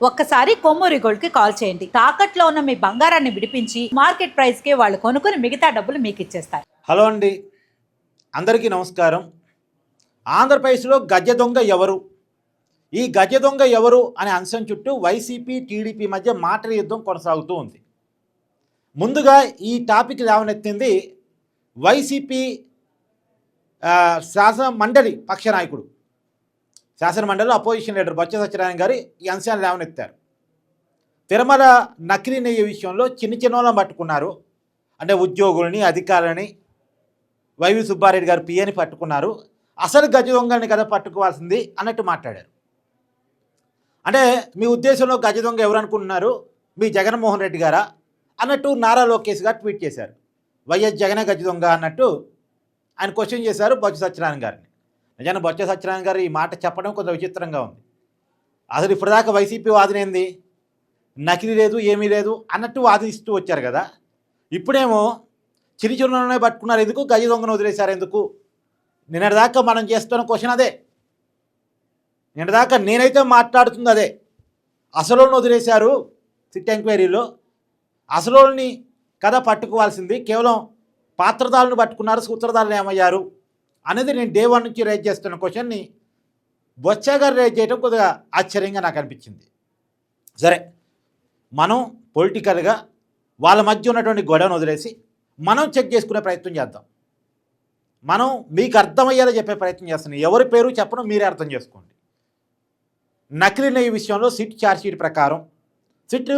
ఒక్కసారి కొమ్మూరి గోల్డ్ కి కాల్ చేయండి. తాకట్లో ఉన్న మీ బంగారాన్ని విడిపించి మార్కెట్ ప్రైస్ కి వాళ్ళు కొనుక్కుని మిగతా డబ్బులు మీకు ఇచ్చేస్తారు. హలో అండి, అందరికీ నమస్కారం. ఆంధ్రప్రదేశ్లో గజ దొంగ ఎవరు, ఈ గజ దొంగ ఎవరు అనే అంశం చుట్టూ వైసీపీ టీడీపీ మధ్య మాటల యుద్ధం కొనసాగుతూ ఉంది. ముందుగా ఈ టాపిక్ లేవనెత్తింది వైసీపీ శాసన మండలి పక్ష నాయకుడు, శాసన మండలిలో అపోజిషన్ లీడర్ బొత్స సత్యనారాయణ గారు ఈ అంశాన్ని లేవనెత్తారు. తిరుమల నకిలీ నెయ్యి విషయంలో చిన్న పట్టుకున్నారు. అంటే ఉద్యోగులని, అధికారులని, వైవి సుబ్బారెడ్డి గారు పిఏని పట్టుకున్నారు. అసలు గజ దొంగల్ని కదా పట్టుకోవాల్సింది అన్నట్టు మాట్లాడారు. అంటే మీ ఉద్దేశంలో గజ దొంగ ఎవరు అనుకుంటున్నారు, మీ జగన్మోహన్ రెడ్డి గారా అన్నట్టు నారా లోకేష్ గారు ట్వీట్ చేశారు. వైఎస్ జగనే గజ దొంగ అన్నట్టు ఆయన క్వశ్చన్ చేశారు బొత్స సత్యనారాయణ గారిని. నిజాన్ని బొత్స సత్యనారాయణ గారు ఈ మాట చెప్పడం కొంచెం విచిత్రంగా ఉంది. అసలు ఇప్పటిదాకా వైసీపీ వాదనేంది, నకిలీ లేదు ఏమీ లేదు అన్నట్టు వాదిస్తూ వచ్చారు కదా. ఇప్పుడేమో చిరుచురులోనే పట్టుకున్నారు ఎందుకు, గజ దొంగను వదిలేశారు ఎందుకు? నిన్నటిదాకా మనం చేస్తున్న క్వశ్చన్ అదే. నిన్నటిదాకా నేనైతే మాట్లాడుతుంది అదే. అసలోని వదిలేశారు సిట్ ఎంక్వైరీలో, అసలోని కదా పట్టుకోవాల్సింది, కేవలం పాత్రదారులను పట్టుకున్నారు, సూత్రధారులు ఏమయ్యారు అనేది నేను డే 1 నుంచి రేజ్ చేస్తున్న క్వశ్చన్ని బొత్స గారు రేజ్ చేయడం కొద్దిగా ఆశ్చర్యంగా నాకు అనిపించింది. సరే, మనం పొలిటికల్గా వాళ్ళ మధ్య ఉన్నటువంటి గొడవను వదిలేసి మనం చెక్ చేసుకునే ప్రయత్నం చేద్దాం. మనం మీకు అర్థమయ్యేలా చెప్పే ప్రయత్నం చేస్తున్నాం. ఎవరి పేరు చెప్పడం మీరే అర్థం చేసుకోండి. నకిలీ నెయ్యి విషయంలో సిట్ ఛార్జ్షీట్ ప్రకారం, సిట్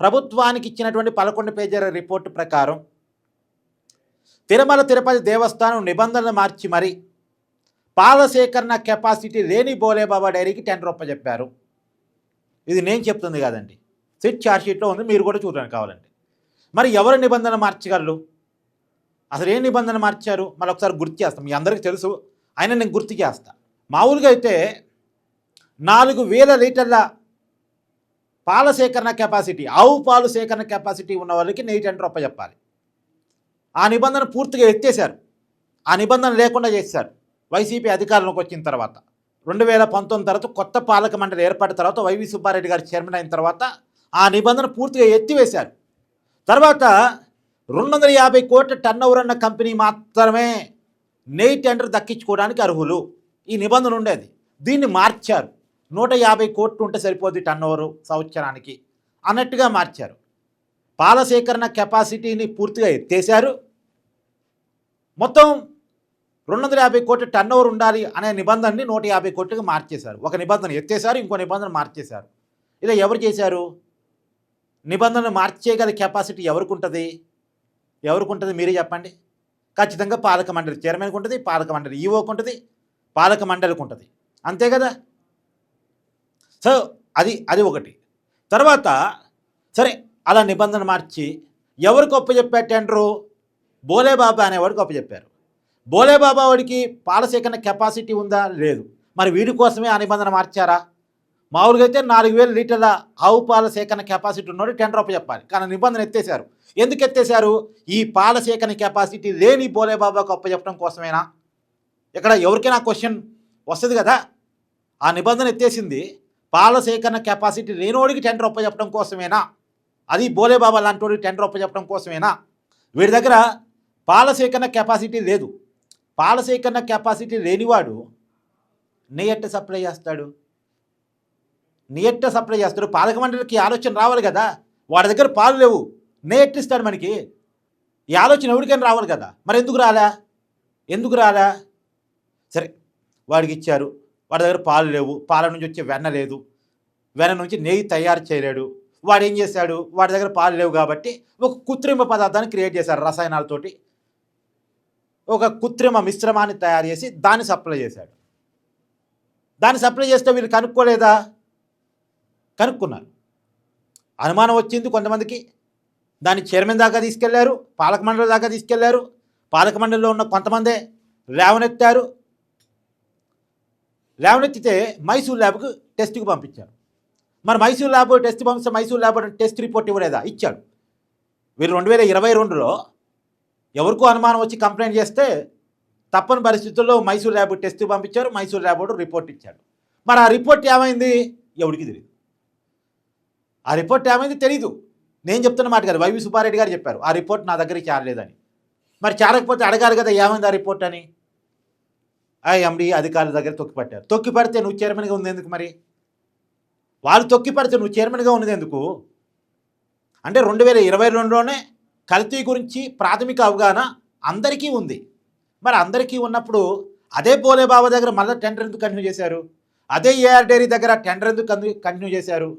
ప్రభుత్వానికి ఇచ్చినటువంటి 11 పేజీల రిపోర్టు ప్రకారం తిరుమల తిరుపతి దేవస్థానం నిబంధనలు మార్చి మరి పాల సేకరణ కెపాసిటీ లేని బోలేబాబా డైరీకి రూపాయలు చెప్పారు. ఇది నేను చెప్తుంది కాదండి, సిట్ ఛార్జ్షీట్లో ఉంది, మీరు కూడా చూడండి కావాలండి. మరి ఎవరు నిబంధన మార్చగలరు, అసలు ఏ నిబంధన మార్చారు మళ్ళీ ఒకసారి గుర్తు చేస్తాం. మీ అందరికీ తెలుసు, అయినా నేను గుర్తు చేస్తా. మామూలుగా అయితే 4000 లీటర్ల పాల సేకరణ కెపాసిటీ, ఆవు పాలు సేకరణ కెపాసిటీ ఉన్న వాళ్ళకి నెయ్యి రూపాయలు చెప్పాలి. ఆ నిబంధన పూర్తిగా ఎత్తేశారు. ఆ నిబంధన లేకుండా చేశారు వైసీపీ అధికారంలోకి వచ్చిన తర్వాత. 2019 తర్వాత కొత్త పాలక మండలి ఏర్పడిన తర్వాత, వైవి సుబ్బారెడ్డి గారు చైర్మన్ అయిన తర్వాత ఆ నిబంధన పూర్తిగా ఎత్తివేశారు. తర్వాత 250 కోట్ల టర్నోవర్ అన్న కంపెనీ మాత్రమే నెయ్యి టెండర్ దక్కించుకోవడానికి అర్హులు, ఈ నిబంధన ఉండేది. దీన్ని మార్చారు. 150 కోట్లు ఉంటే సరిపోద్ది టర్నోవరు సంవత్సరానికి అన్నట్టుగా మార్చారు. పాల సేకరణ కెపాసిటీని పూర్తిగా ఎత్తేశారు. మొత్తం 250 కోట్ల టర్నోవర్ ఉండాలి అనే నిబంధనని 150 కోట్లుగా మార్చేశారు. ఒక నిబంధన ఎత్తేశారు, ఇంకో నిబంధన మార్చేశారు. ఇలా ఎవరు చేశారు? నిబంధనలు మార్చేయగల కెపాసిటీ ఎవరికి ఉంటుంది? మీరే చెప్పండి. ఖచ్చితంగా పాలక మండలి చైర్మన్కి ఉంటుంది, పాలక మండలి ఈవోకి ఉంటుంది, పాలక మండలికి ఉంటుంది, అంతే కదా. సో అది ఒకటి. తర్వాత సరే, అలా నిబంధన మార్చి ఎవరికి ఒప్పచెప్పారు టెండరు? బోలేబాబా అనేవాడికి ఒప్పచెప్పారు. బోలేబాబా వాడికి పాల సేకరణ కెపాసిటీ ఉందా? లేదు. మరి వీడి కోసమే ఆ నిబంధన మార్చారా? మామూలుగా అయితే 4000 లీటర్ల ఆవు పాల సేకరణ కెపాసిటీ ఉన్నోడు టెండర్ ఒప్పచెప్పాలి, కానీ నిబంధన ఎత్తేశారు. ఎందుకు ఎత్తేశారు? ఈ పాల సేకరణ కెపాసిటీ లేని బోలేబాబాకు ఒప్పచెప్పడం కోసమేనా? ఇక్కడ ఎవరికైనా క్వశ్చన్ వస్తుంది కదా. ఆ నిబంధన ఎత్తేసింది పాల సేకరణ కెపాసిటీ లేనోడికి టెండర్ ఒప్పచెప్పడం కోసమేనా? అది బోలేబాబా లాంటి వాడికి టెండర్ ఒప్పచెప్పడం కోసమేనా? వీడి దగ్గర పాల సేకరణ కెపాసిటీ లేదు. పాల సేకరణ కెపాసిటీ లేనివాడు నెయ్యట్ట సప్లై చేస్తాడు. పాలక మండలికి ఆలోచన రావాలి కదా. వాడి దగ్గర పాలు లేవు, నెయ్యట్టిస్తాడు మనకి, ఈ ఆలోచన ఎవరికైనా రావాలి కదా. మరి ఎందుకు రాలా? సరే, వాడికి ఇచ్చారు, వాడి దగ్గర పాలు లేవు, పాల నుంచి వచ్చే వెన్న లేదు, వెన్న నుంచి నెయ్యి తయారు చేయలేడు. వాడు ఏం చేశాడు? వాడి దగ్గర పాలు లేవు కాబట్టి ఒక కృత్రిమ పదార్థాన్ని క్రియేట్ చేశారు. రసాయనాలతోటి ఒక కృత్రిమ మిశ్రమాన్ని తయారు చేసి దాన్ని సప్లై చేశాడు. దాన్ని సప్లై చేస్తే వీళ్ళు కనుక్కోలేదా? కనుక్కున్నారు. అనుమానం వచ్చింది కొంతమందికి. దాన్ని చైర్మన్ దాకా తీసుకెళ్లారు, పాలక మండలి దాకా తీసుకెళ్లారు. పాలక మండలిలో ఉన్న కొంతమందే లేవనెత్తారు. లేవనెత్తితే మైసూర్ ల్యాబ్కు టెస్ట్కి పంపించారు. మరి మైసూర్ ల్యాబ్ టెస్ట్ పంపిస్తే మైసూర్ ల్యాబ్ టెస్ట్ రిపోర్ట్ ఇవ్వలేదా? ఇచ్చాడు. వీళ్ళు 2022లో ఎవరికో అనుమానం వచ్చి కంప్లైంట్ చేస్తే తప్పని పరిస్థితుల్లో మైసూర్ ల్యాబ్ టెస్ట్ పంపించారు, మైసూర్ ల్యాబ్ రిపోర్ట్ ఇచ్చాడు. మరి ఆ రిపోర్ట్ ఏమైంది? ఎవరికి తెలియదు. ఆ రిపోర్ట్ ఏమైంది తెలీదు. నేను చెప్తున్న మాట కాదు, వైవి సుబ్బారెడ్డి గారు చెప్పారు ఆ రిపోర్ట్ నా దగ్గరికి చేరలేదని. మరి చేరకపోతే అడగాలి కదా ఏమైంది ఆ రిపోర్ట్ అని. ఆ ఎండి అధికారుల దగ్గర తొక్కిపట్టారు. తొక్కిపడితే నువ్వు చైర్మన్గా ఉంది ఎందుకు మరి? వాళ్ళు తొక్కిపడితే నువ్వు చైర్మన్గా ఉన్నది ఎందుకు? అంటే 2022లోనే కల్తీ గురించి ప్రాథమిక అవగాహన అందరికీ ఉంది. మరి అందరికీ ఉన్నప్పుడు అదే బోలేబాబా దగ్గర మళ్ళీ టెండర్ ఎందుకు కంటిన్యూ చేశారు? అదే ఏఆర్ డైరీ దగ్గర టెండర్ ఎందుకు కంటిన్యూ చేశారు?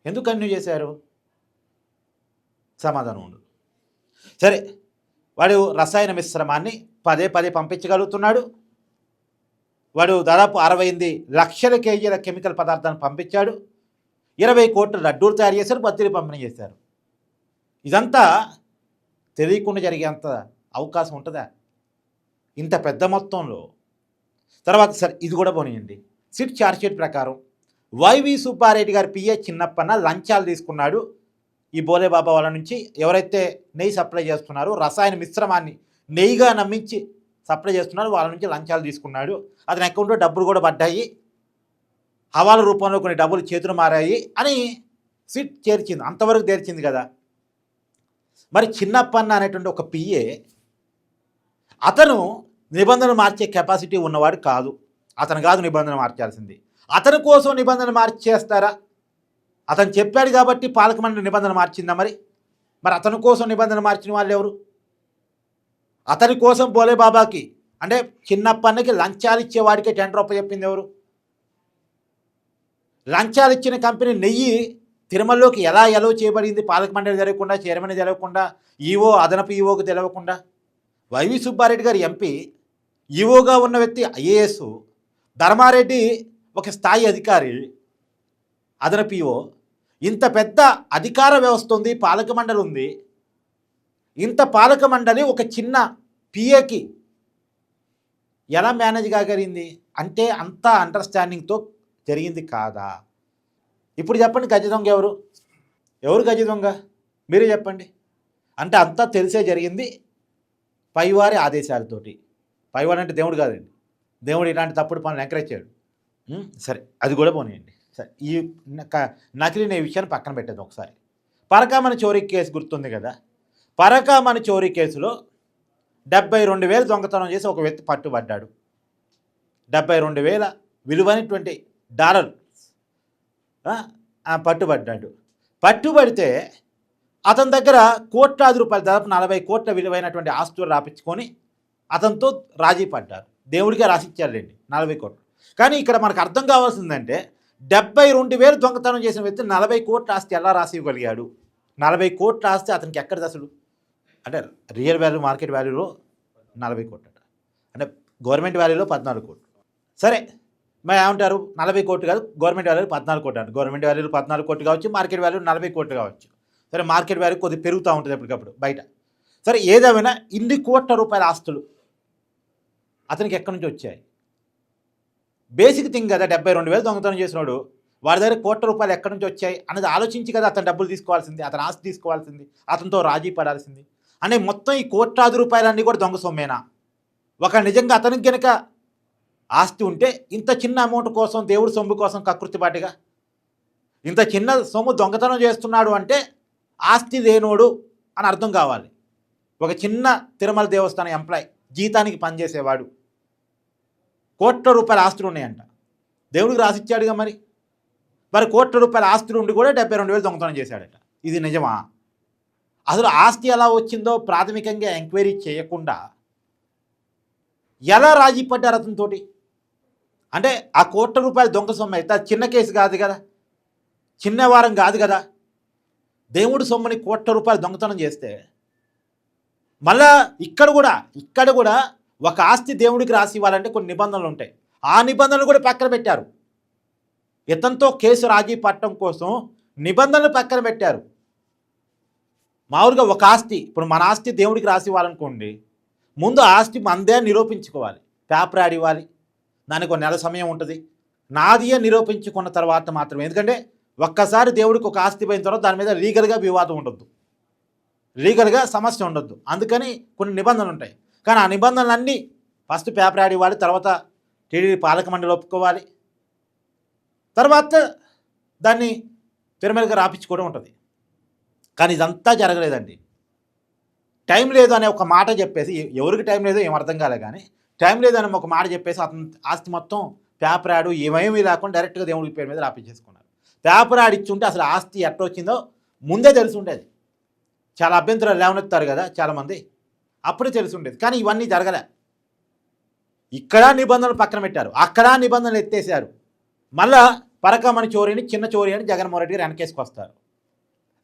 ఎందుకు కంటిన్యూ చేశారు? సమాధానం ఉండదు. సరే, వాడు రసాయన మిశ్రమాన్ని పదే పదే పంపించగలుగుతున్నాడు. వాడు దాదాపు 68 లక్షల కేజీల కెమికల్ పదార్థాన్ని పంపించాడు. 20 కోట్ల లడ్డూలు తయారు చేశారు, బత్తిరి పంపిణీ చేశారు. ఇదంతా తెలియకుండా జరిగేంత అవకాశం ఉంటుందా ఇంత పెద్ద మొత్తంలో? తర్వాత సరే ఇది కూడా పోనీయండి. సిట్ ఛార్జ్షీట్ ప్రకారం వైవి సుబ్బారెడ్డి గారి పిఏ చిన్నప్పన్న లంచాలు తీసుకున్నాడు. ఈ బోలేబాబా వాళ్ళ నుంచి ఎవరైతే నెయ్యి సప్లై చేస్తున్నారో, రసాయన మిశ్రమాన్ని నెయ్యిగా నమ్మించి సప్లై చేస్తున్నారు, వాళ్ళ నుంచి లంచాలు తీసుకున్నాడు. అతని అకౌంట్లో డబ్బులు కూడా పడ్డాయి, హవాల రూపంలో కొన్ని డబ్బులు చేతులు మారాయి అని సిట్ చేర్చింది. అంతవరకు తెరిచింది కదా. మరి చిన్నప్పన్న అనేటువంటి ఒక పిఏ అతను నిబంధనలు మార్చే కెపాసిటీ ఉన్నవాడు కాదు. అతను కాదు నిబంధనలు మార్చాల్సింది. అతని కోసం నిబంధనలు మార్చేస్తారా? అతను చెప్పాడు కాబట్టి పాలక మండలి నిబంధన మార్చిందా? మరి అతని కోసం నిబంధన మార్చిన వాళ్ళు ఎవరు? అతని కోసం బోలేబాబాకి అంటే చిన్నప్పన్నకి లంచాలు ఇచ్చేవాడికే టెండర్ చెప్పింది ఎవరు? లంచాలు ఇచ్చిన కంపెనీ నెయ్యి తిరుమలలోకి ఎలా ఎలో చేయబడింది? పాలక మండలి తెలియకుండా, చైర్మన్ తెలియకుండా, ఈవో అదనపు ఈవోకి తెలియకుండా. వైవి సుబ్బారెడ్డి గారు ఎంపీ, ఈవోగా ఉన్న వ్యక్తి ఐఏఎస్, ధర్మారెడ్డి ఒక స్థాయి అధికారి, అదనపు ఈవో. ఇంత పెద్ద అధికార వ్యవస్థ ఉంది, పాలక మండలి ఉంది. ఇంత పాలక మండలి ఒక చిన్న పిఏకి ఎలా మేనేజ్ కాగలిగింది అంటే అంత అండర్స్టాండింగ్తో జరిగింది కాదా? ఇప్పుడు చెప్పండి, గజ దొంగ ఎవరు? ఎవరు గజ దొంగ? మీరే చెప్పండి. అంటే అంతా తెలిసే జరిగింది పైవారి ఆదేశాలతోటి. పైవాడు అంటే దేవుడు కాదండి, దేవుడు ఇలాంటి తప్పుడు పనులు ఎంకరేజ్ చేయడు. సరే అది కూడా పోనీయండి. సరే, ఈ నకిలీ నెయ్యి విషయాన్ని పక్కన పెట్టేది. ఒకసారి పరకామణి చోరీ కేసు గుర్తుంది కదా. పరకామణి చోరీ కేసులో 72,000 దొంగతనం చేసి ఒక వ్యక్తి పట్టుబడ్డాడు. 72,000 విలువైనటువంటి డాలర్ పట్టుబడ్డాడు. పట్టుబడితే అతని దగ్గర కోట్లాది రూపాయలు, దాదాపు 40 కోట్ల విలువైనటువంటి ఆస్తులు రాపించుకొని అతనితో రాజీ పడ్డారు. దేవుడికే రాసిచ్చారులేండి 40 కోట్లు. కానీ ఇక్కడ మనకు అర్థం కావాల్సిందంటే 72,000 దొంగతనం చేసిన వ్యక్తి 40 కోట్ల ఆస్తి ఎలా రాసి ఇవ్వగలిగాడు? 40 కోట్ల ఆస్తి అతనికి ఎక్కడిది అసలు? అంటే రియల్ వాల్యూ, మార్కెట్ వాల్యూలో 40 కోట్లు అంటే గవర్నమెంట్ వాల్యూలో 14 కోట్లు. సరే, మరి ఏమంటారు? 40 కోట్లు కాదు, గవర్నమెంట్ వాల్యూలో 14 కోట్లు అంటారు. గవర్నమెంట్ వాల్యూలో 14 కోట్లు కావచ్చు, మార్కెట్ వాల్యూ 40 కోట్లు కావచ్చు. సరే, మార్కెట్ వాల్యూ కొద్దిగా పెరుగుతూ ఉంటుంది ఎప్పటికప్పుడు బయట. సరే, ఏదేమైనా ఇన్ని కోట్ల రూపాయల ఆస్తులు అతనికి ఎక్కడి నుంచి వచ్చాయి? బేసిక్ థింగ్ కదా. 72,000 దొంగతనం చేసినాడు, వాడి దగ్గర కోట్ల రూపాయలు ఎక్కడి నుంచి వచ్చాయి అన్నది ఆలోచించి కదా అతను డబ్బులు తీసుకోవాల్సింది, అతను ఆస్తి తీసుకోవాల్సింది, అతనితో రాజీ పడాల్సింది. అంటే మొత్తం ఈ కోట్లాది రూపాయలన్నీ కూడా దొంగ సొమ్మేనా? ఒక నిజంగా అతనికి కనుక ఆస్తి ఉంటే ఇంత చిన్న అమౌంట్ కోసం, దేవుడి సొమ్ము కోసం కకృతిపాటిగా ఇంత చిన్న సొమ్ము దొంగతనం చేస్తున్నాడు అంటే ఆస్తి లేనోడు అని అర్థం కావాలి. ఒక చిన్న తిరుమల దేవస్థానం ఎంప్లాయ్, జీతానికి పనిచేసేవాడు, కోట్ల రూపాయల ఆస్తులు ఉన్నాయంట, దేవుడికి రాసిచ్చాడుగా. మరి కోట్ల రూపాయల ఆస్తులు ఉండి కూడా 72,000 దొంగతనం చేశాడట. ఇది నిజమా? అసలు ఆస్తి ఎలా వచ్చిందో ప్రాథమికంగా ఎంక్వైరీ చేయకుండా ఎలా రాజీ పడ్డారు అతనితోటి? అంటే ఆ కోట్ల రూపాయల దొంగ సొమ్ము అయితే చిన్న కేసు కాదు కదా, చిన్న వారం కాదు కదా. దేవుడి సొమ్ముని కోట్ల రూపాయలు దొంగతనం చేస్తే మళ్ళా ఇక్కడ కూడా ఒక ఆస్తి దేవుడికి రాసి ఇవ్వాలంటే కొన్ని నిబంధనలు ఉంటాయి. ఆ నిబంధనలు కూడా పక్కన పెట్టారు. ఇతనితో కేసు రాజీ పట్టడం కోసం నిబంధనలు పక్కన పెట్టారు. మామూలుగా ఒక ఆస్తి, ఇప్పుడు మన ఆస్తి దేవుడికి రాసి ఇవ్వాలనుకోండి, ముందు ఆస్తి మందే నిరూపించుకోవాలి, పేపర్ యాడ్ ఇవ్వాలి, దానికి ఒక నెల సమయం ఉంటుంది. నాదియే నిరూపించుకున్న తర్వాత మాత్రమే. ఎందుకంటే ఒక్కసారి దేవుడికి ఒక ఆస్తి పోయిన తర్వాత దాని మీద లీగల్గా వివాదం ఉండొద్దు, లీగల్గా సమస్య ఉండొద్దు. అందుకని కొన్ని నిబంధనలు ఉంటాయి. కానీ ఆ నిబంధనలన్నీ ఫస్ట్ పేపర్ యాడ్ ఇవ్వాలి, తర్వాత టీడీపీ పాలక మండలి ఒప్పుకోవాలి, తర్వాత దాన్ని తిరుమలకి రాపించుకోవడం ఉంటుంది. కానీ ఇదంతా జరగలేదండి. టైం లేదు అనే ఒక మాట చెప్పేసి, ఎవరికి టైం లేదో ఏం అర్థం కాలే, కానీ టైం లేదని ఒక మాట చెప్పేసి అతను ఆస్తి మొత్తం పేపర్ యాడ్ ఏమేమీ లేకుండా డైరెక్ట్గా దేవుడి పేరు మీద రాపించేసుకున్నారు. పేపర్ యాడ్ ఇచ్చుంటే అసలు ఆస్తి ఎట్లా వచ్చిందో ముందే తెలిసి ఉండేది. చాలా అభ్యంతరాలు లేవనెత్తారు కదా చాలామంది, అప్పుడే తెలిసి ఉండేది. కానీ ఇవన్నీ జరగలే. ఇక్కడ నిబంధనలు పక్కన పెట్టారు, అక్కడ నిబంధనలు ఎత్తేసారు. మళ్ళా పరకమని చోరీని చిన్న చోరీ అని జగన్మోహన్ రెడ్డి గారు వెనకేసుకొస్తారు.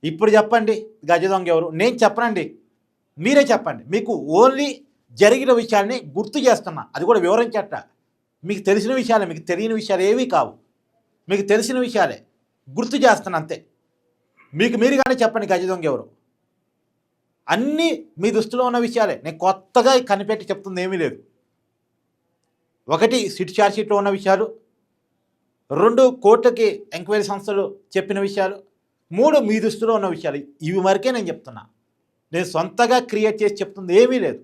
ఇప్పుడు చెప్పండి గజ దొంగ ఎవరు? నేను చెప్పనండి, మీరే చెప్పండి. మీకు ఓన్లీ జరిగిన విషయాల్ని గుర్తు చేస్తున్నా, అది కూడా వివరించట. మీకు తెలిసిన విషయాలే, మీకు తెలియని విషయాలు ఏవీ కావు. మీకు తెలిసిన విషయాలే గుర్తు చేస్తున్నా అంతే. మీకు మీరుగానే చెప్పండి గజ దొంగ ఎవరు? అన్నీ మీ దృష్టిలో ఉన్న విషయాలే, నేను కొత్తగా కనిపెట్టి చెప్తుంది ఏమీ లేదు. ఒకటి సిట్ ఛార్జ్ షీట్లో ఉన్న విషయాలు, 2 కోర్టుకి ఎంక్వైరీ సంస్థలు చెప్పిన విషయాలు, 3 మీ దృష్టిలో ఉన్న విషయాలు. ఇవి వరకే నేను చెప్తున్నా, నేను సొంతగా క్రియేట్ చేసి చెప్తుంది ఏమీ లేదు.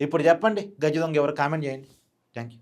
ఇప్పుడు చెప్పండి గజ దొంగ ఎవరు? కామెంట్ చేయండి. Thank you.